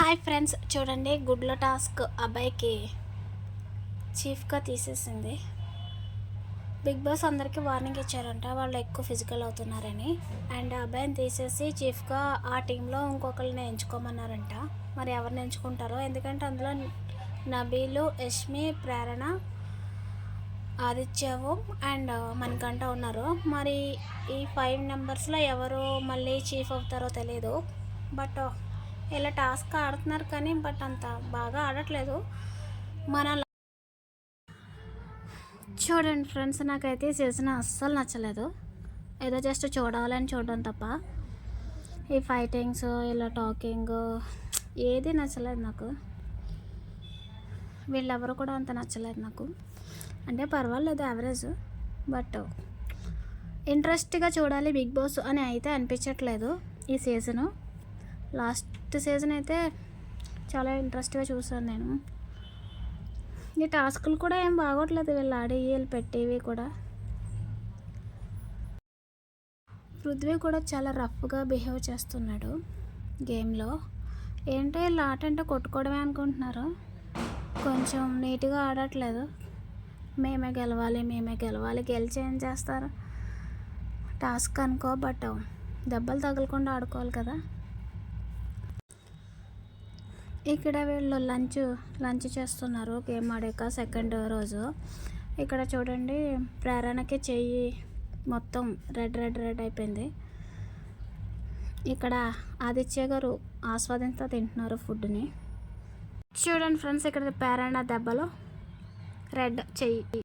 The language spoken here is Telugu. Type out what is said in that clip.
హాయ్ ఫ్రెండ్స్, చూడండి గుడ్ల టాస్క్ అబ్బాయికి చీఫ్గా తీసేసింది. బిగ్ బాస్ అందరికీ వార్నింగ్ ఇచ్చారంట, వాళ్ళు ఎక్కువ ఫిజికల్ అవుతున్నారని. అండ్ అబ్బాయిని తీసేసి చీఫ్గా ఆ టీంలో ఇంకొకరిని ఎంచుకోమన్నారంట. మరి ఎవరిని ఎంచుకుంటారో, ఎందుకంటే అందులో నబీలు, యష్మి, ప్రేరణ, ఆదిత్యవు అండ్ మనకంట ఉన్నారు. మరి ఈ 5 మెంబర్స్లో ఎవరు మళ్ళీ చీఫ్ అవుతారో తెలియదు. బట్ ఇలా టాస్క్ ఆడుతున్నారు కానీ బట్ అంత బాగా ఆడట్లేదు. చూడండి ఫ్రెండ్స్, నాకైతే ఈ సీజన్ అస్సలు నచ్చలేదు. ఏదో జస్ట్ చూడాలని చూడడం తప్ప ఈ ఫైటింగ్స్, ఇలా టాకింగ్ ఏది నచ్చలేదు నాకు. వీళ్ళెవరు కూడా అంత నచ్చలేదు నాకు. అంటే పర్వాలేదు, యావరేజ్. బట్ ఇంట్రెస్ట్గా చూడాలి బిగ్ బాస్ అని అయితే అనిపించట్లేదు. ఈ సీజను లాస్ట్ సీజన్ అయితే చాలా ఇంట్రెస్ట్గా చూసాను నేను. ఈ టాస్కులు కూడా ఏం బాగోట్లేదు, వీళ్ళు ఆడేవి వీళ్ళు పెట్టేవి కూడా. పృథ్వీ కూడా చాలా రఫ్గా బిహేవ్ చేస్తున్నాడు గేమ్లో. ఏంటో వీళ్ళు ఆట అంటే కొట్టుకోవడమే అనుకుంటున్నారు, కొంచెం నీట్గా ఆడట్లేదు. మేమే గెలవాలి గెలిచి ఏం చేస్తారు, టాస్క్ అనుకో. బట్ దెబ్బలు తగలకుండా ఆడుకోవాలి కదా. ఇక్కడ వీళ్ళు లంచ్ చేస్తున్నారు గేమ్ ఆడాక సెకండ్ రోజు. ఇక్కడ చూడండి, ప్రేరణకి చెయ్యి మొత్తం రెడ్ అయిపోయింది. ఇక్కడ ఆదిత్య గారు ఆస్వాదంతో తింటున్నారు ఫుడ్ని. చూడండి ఫ్రెండ్స్, ఇక్కడ ప్రేరణ దెబ్బలు రెడ్ చెయ్యి.